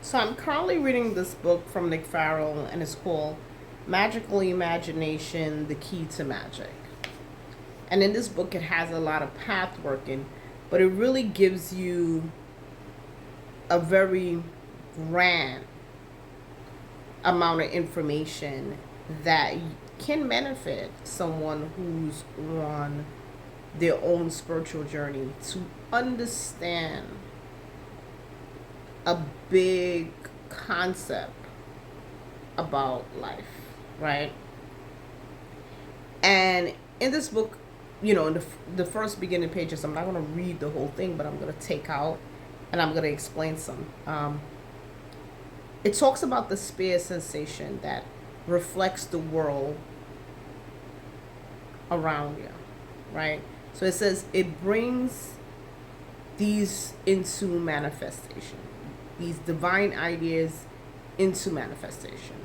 So I'm currently reading this book from Nick Farrell, and it's called Magical Imagination: The Key to Magic. And in this book, it has a lot of path working, but it really gives you a very grand amount of information that can benefit someone who's on their own spiritual journey to understand a big concept about life, right? And in this book, in the first beginning pages, I'm not going to read the whole thing, but I'm going to take out and I'm going to explain some. It talks about the spear sensation that reflects the world around you, right? So it says it brings these into manifestation, these divine ideas into manifestation.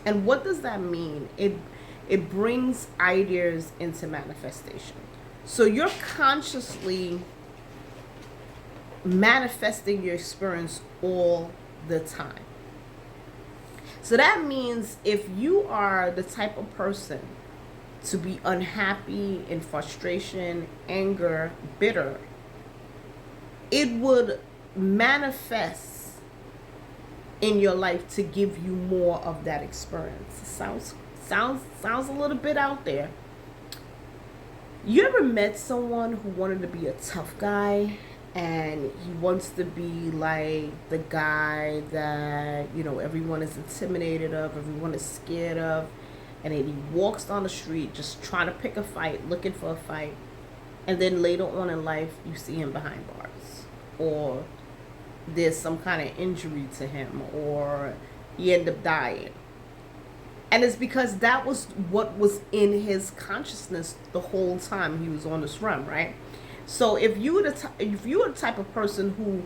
And what does that mean? It brings ideas into manifestation. So you're consciously manifesting your experience all the time. So that means if you are the type of person to be unhappy, in frustration, anger, bitter, it would manifest in your life to give you more of that experience. Sounds a little bit out there. You ever met someone who wanted to be a tough guy and he wants to be like the guy that, everyone is intimidated of, everyone is scared of, and then he walks down the street just trying to pick a fight, looking for a fight, and then later on in life you see him behind bars, or there's some kind of injury to him, or he end up dying. And it's because that was what was in his consciousness the whole time he was on this run, right? So if you were the type of person who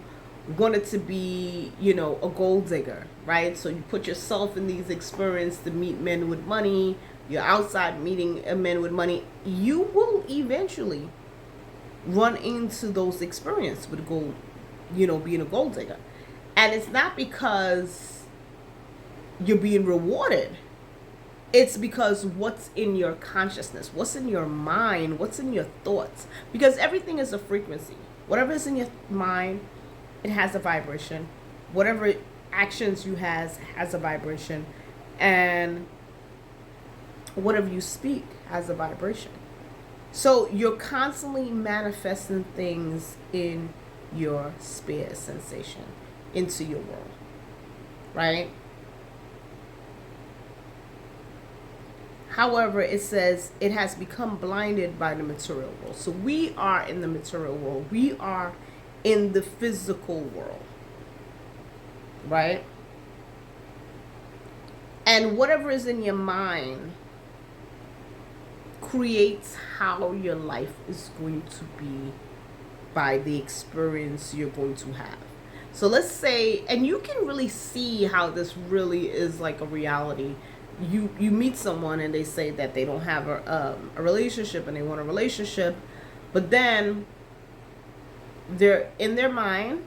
wanted to be, a gold digger, right? So you put yourself in these experiences to meet men with money. You're outside meeting men with money. You will eventually run into those experiences with gold, being a gold digger. And it's not because you're being rewarded. It's because what's in your consciousness, what's in your mind, what's in your thoughts. Because everything is a frequency. Whatever is in your mind, it has a vibration. Whatever actions you has a vibration. And whatever you speak has a vibration. So you're constantly manifesting things in your spirit sensation into your world, right? However, it says it has become blinded by the material world. So we are in the material world. We are in the physical world, right? And whatever is in your mind creates how your life is going to be by the experience you're going to have. So let's say, and you can really see how this really is like a reality. You meet someone and they say that they don't have a relationship and they want a relationship, but then they're in their mind,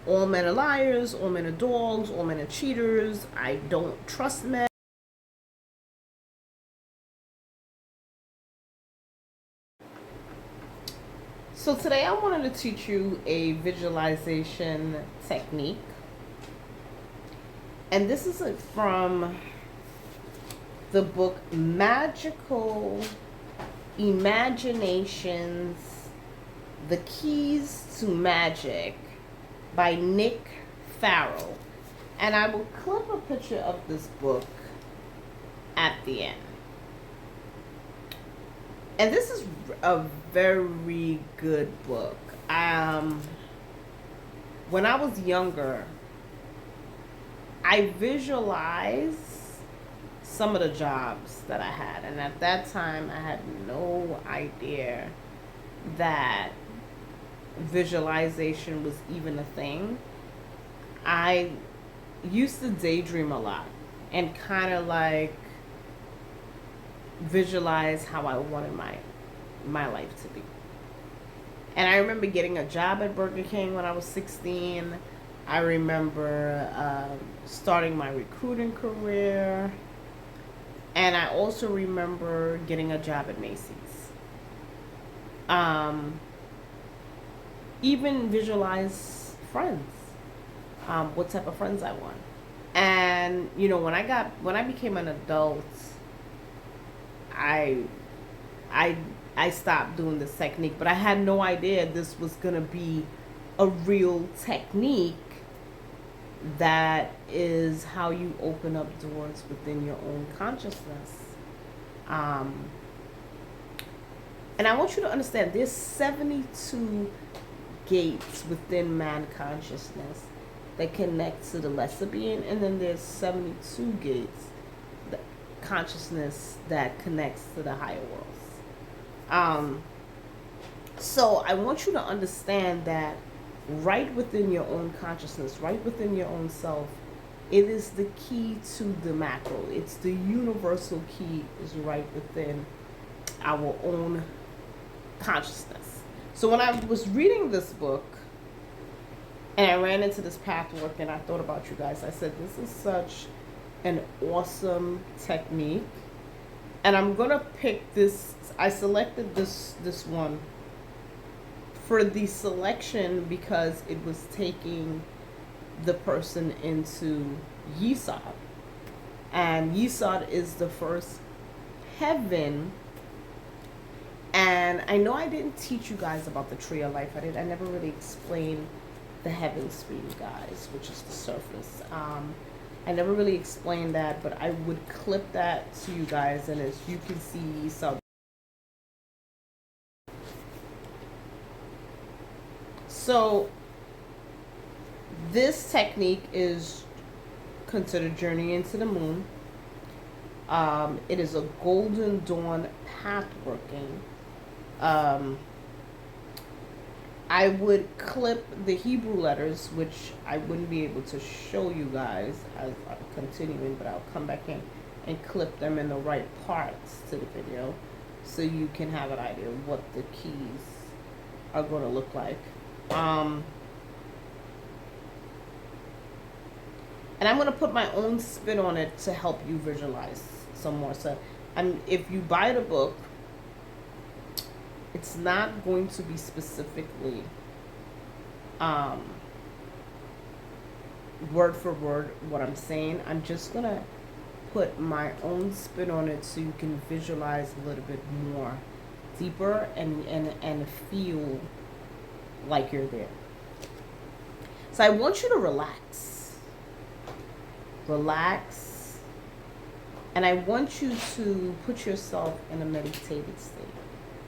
all men are liars, all men are dogs, all men are cheaters, I don't trust men. So today I wanted to teach you a visualization technique, and this is from the book Magical Imaginations: The Keys to Magic by Nick Farrell. And I will clip a picture of this book at the end. And this is a very good book. When I was younger, I visualized some of the jobs that I had. And at that time, I had no idea that visualization was even a thing. I used to daydream a lot and kind of like visualize how I wanted my life to be. And I remember getting a job at Burger King when I was 16. I remember starting my recruiting career. And I also remember getting a job at Macy's. Um, Even visualize friends, what type of friends I want. And when I became an adult, I I I stopped doing this technique, but I had no idea this was gonna be a real technique that is how you open up doors within your own consciousness. Um, and I want you to understand there's 72 gates within man consciousness that connect to the lesser being, and then there's 72 gates, the consciousness that connects to the higher worlds. So I want you to understand that right within your own consciousness, right within your own self, it is the key to the macro. It's the universal key is right within our own consciousness. So when I was reading this book and I ran into this path work and I thought about you guys, I said, this is such an awesome technique. And I'm going to pick this. I selected this one for the selection because it was taking the person into Yesod. And Yesod is the first heaven. And I know I didn't teach you guys about the tree of life. I never really explained the heavens for you guys, which is the surface. I never really explained that, but I would clip that to you guys, and as you can see, so this technique is considered Journey into the Moon. It is a Golden Dawn pathworking. I would clip the Hebrew letters, which I wouldn't be able to show you guys as I'm continuing, but I'll come back in and clip them in the right parts to the video so you can have an idea of what the keys are going to look like. And I'm going to put my own spin on it to help you visualize some more. So if you buy the book, it's not going to be specifically word for word what I'm saying. I'm just going to put my own spin on it so you can visualize a little bit more deeper and feel like you're there. So I want you to relax. Relax. And I want you to put yourself in a meditative state.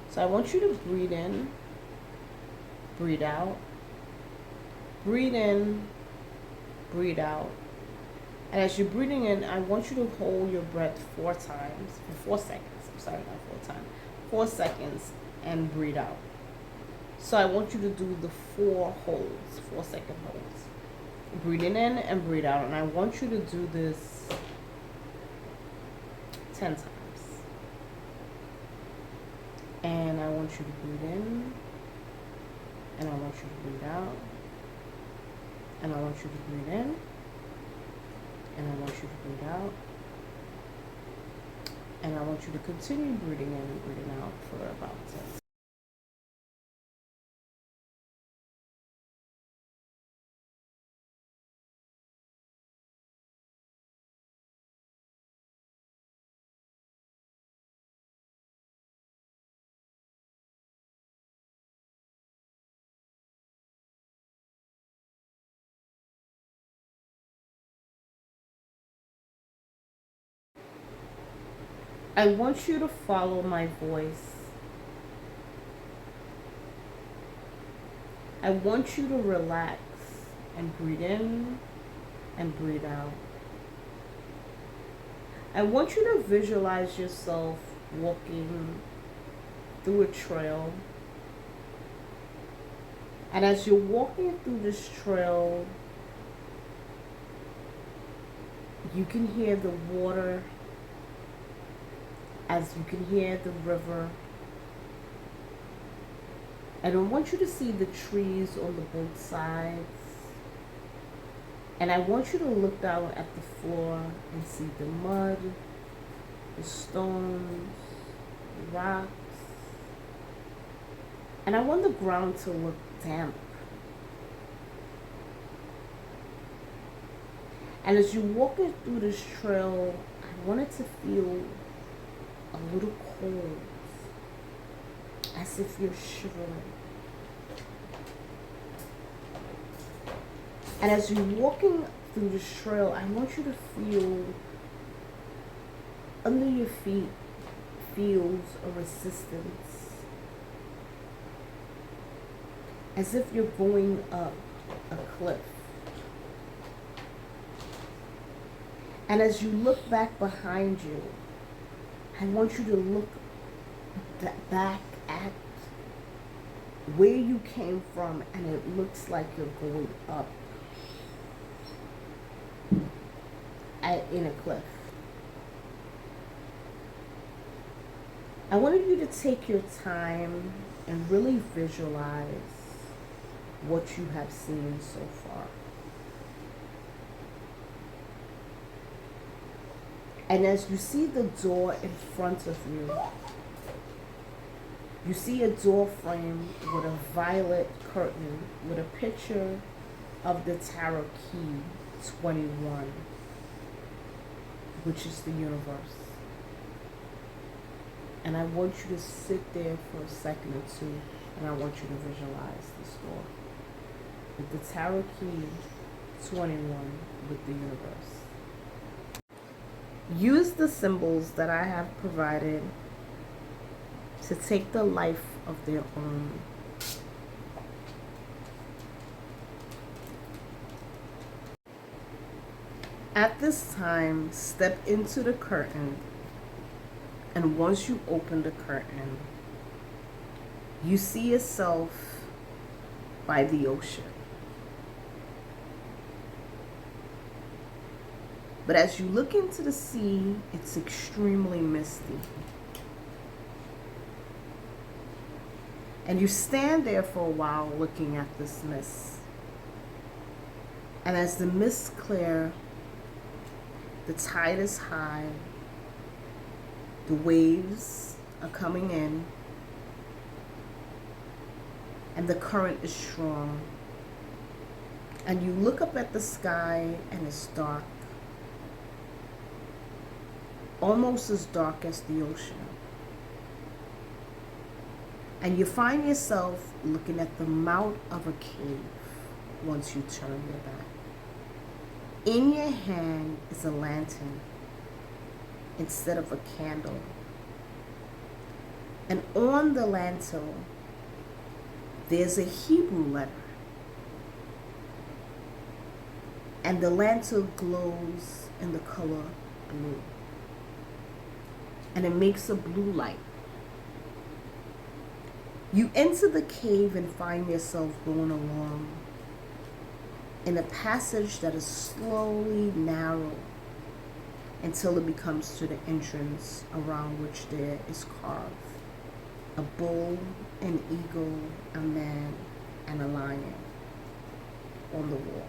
So I want you to breathe in, breathe out, breathe in, breathe out. And as you're breathing in, I want you to hold your breath 4 times, for 4 seconds. I'm sorry, not 4 times. 4 seconds and breathe out. So I want you to do the 4 holds, 4-second holds. Breathing in and breathe out. And I want you to do this 10 times. And I want you to breathe in, and I want you to breathe out, and I want you to breathe in, and I want you to breathe out, and I want you to continue breathing in and breathing out for about 10 seconds. I want you to follow my voice. I want you to relax and breathe in and breathe out. I want you to visualize yourself walking through a trail. And as you're walking through this trail, you can hear the water, as you can hear the river. And I want you to see the trees on the both sides. And I want you to look down at the floor and see the mud, the stones, the rocks. And I want the ground to look damp. And as you're walking through this trail, I want it to feel a little cold, as if you're shivering. And as you're walking through this trail, I want you to feel under your feet feels a resistance, as if you're going up a cliff. And as you look back behind you, I want you to look back at where you came from, and it looks like you're going up in a cliff. I wanted you to take your time and really visualize what you have seen so far. And as you see the door in front of you, you see a door frame with a violet curtain with a picture of the tarot key 21, which is the universe. And I want you to sit there for a second or two, and I want you to visualize this door with the tarot key 21 with the universe. Use the symbols that I have provided to take the life of their own. At this time, step into the curtain, and once you open the curtain, you see yourself by the ocean. But as you look into the sea, it's extremely misty. And you stand there for a while looking at this mist. And as the mists clear, the tide is high, the waves are coming in, and the current is strong. And you look up at the sky and it's dark, almost as dark as the ocean. And you find yourself looking at the mouth of a cave once you turn your back. In your hand is a lantern instead of a candle. And on the lantern, there's a Hebrew letter. And the lantern glows in the color blue. And it makes a blue light. You enter the cave and find yourself going along in a passage that is slowly narrow until it becomes to the entrance, around which there is carved a bull, an eagle, a man, and a lion on the wall.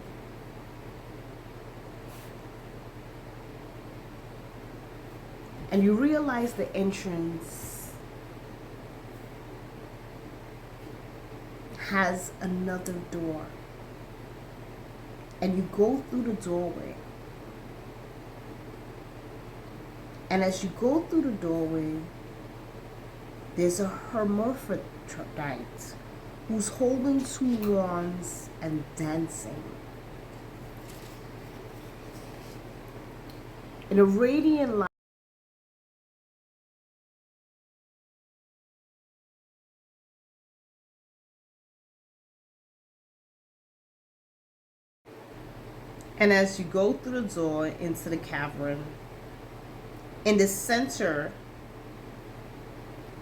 And you realize the entrance has another door. And you go through the doorway. And as you go through the doorway, there's a hermaphrodite who's holding two wands and dancing. In a radiant light, and as you go through the door into the cavern, in the center,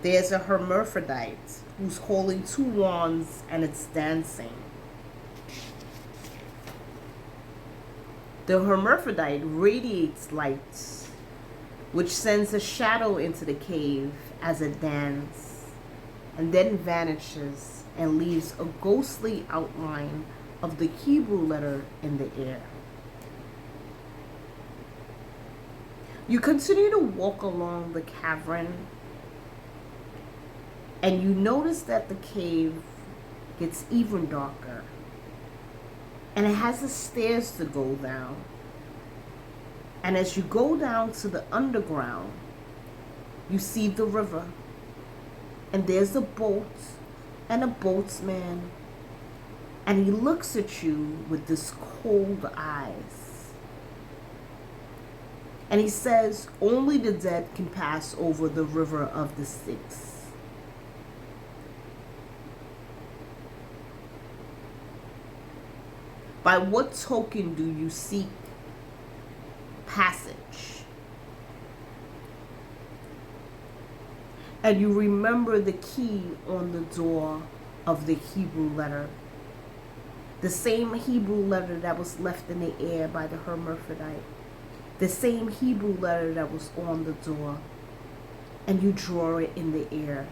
there's a hermaphrodite who's holding two wands and it's dancing. The hermaphrodite radiates light, which sends a shadow into the cave as it dances, and then vanishes and leaves a ghostly outline of the Hebrew letter in the air. You continue to walk along the cavern, and you notice that the cave gets even darker, and it has the stairs to go down. And as you go down to the underground, you see the river, and there's a boat and a boatsman, and he looks at you with this cold eyes. And he says, only the dead can pass over the river of the Styx. By what token do you seek passage? And you remember the key on the door of the Hebrew letter. The same Hebrew letter that was left in the air by the hermaphrodite. The same Hebrew letter that was on the door. And you draw it in the air.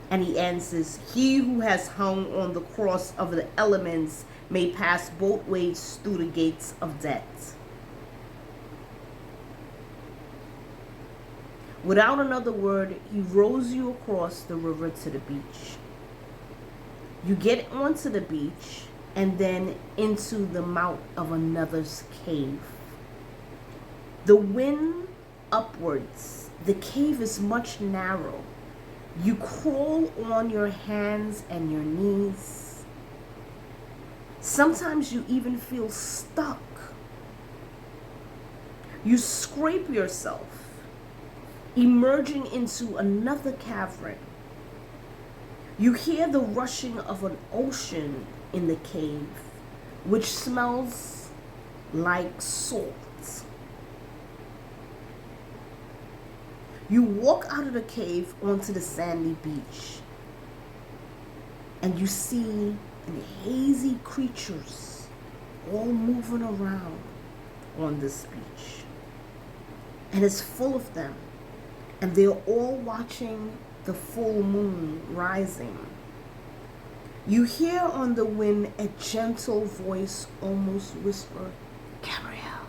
And he answers, he who has hung on the cross of the elements may pass both ways through the gates of death. Without another word, he rows you across the river to the beach. You get onto the beach and then into the mouth of another's cave. The wind upwards. The cave is much narrow. You crawl on your hands and your knees. Sometimes you even feel stuck. You scrape yourself, emerging into another cavern. You hear the rushing of an ocean in the cave, which smells like salt. You walk out of the cave onto the sandy beach, and you see hazy creatures all moving around on this beach. And it's full of them, and they're all watching the full moon rising. You hear on the wind a gentle voice almost whisper, Gabrielle,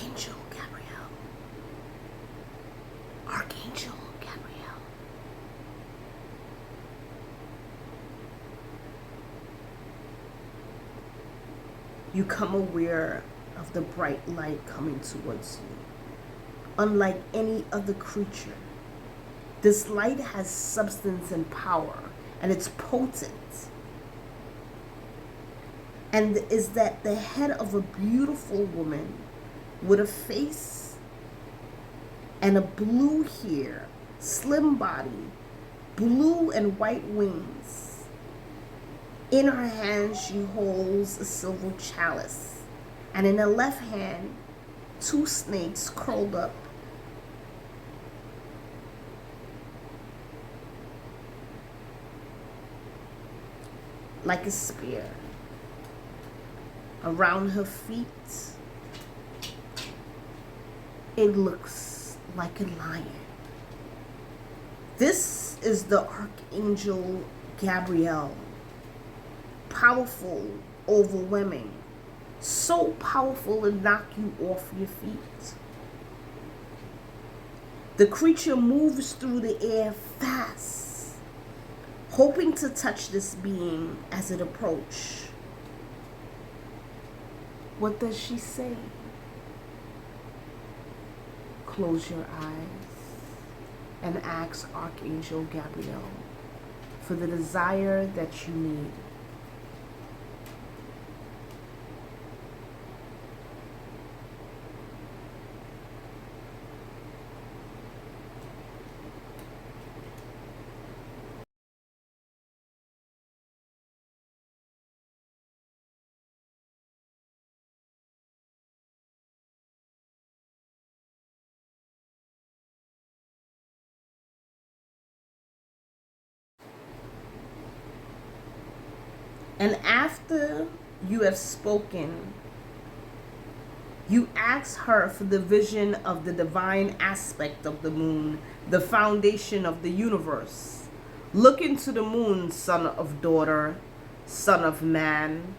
Angel Gabrielle, Archangel Gabrielle. You come aware of the bright light coming towards you. Unlike any other creature, this light has substance and power, and it's potent. And is that the head of a beautiful woman with a face and a blue hair, slim body, blue and white wings. In her hand, she holds a silver chalice, and in her left hand, 2 snakes curled up. Like a spear. Around her feet, it looks like a lion. This is the Archangel Gabrielle. Powerful, overwhelming. So powerful it knock you off your feet. The creature moves through the air fast, hoping to touch this being as it approaches. What does she say? Close your eyes and ask Archangel Gabrielle for the desire that you need. And after you have spoken, you ask her for the vision of the divine aspect of the moon, the foundation of the universe. Look into the moon, son of daughter, son of man.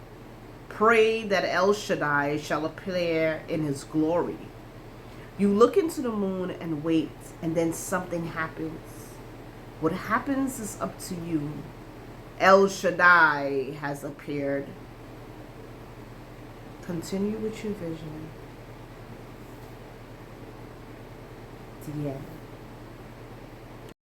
Pray that El Shaddai shall appear in his glory. You look into the moon and wait, and then something happens. What happens is up to you. El Shaddai has appeared. Continue with your vision. To the end.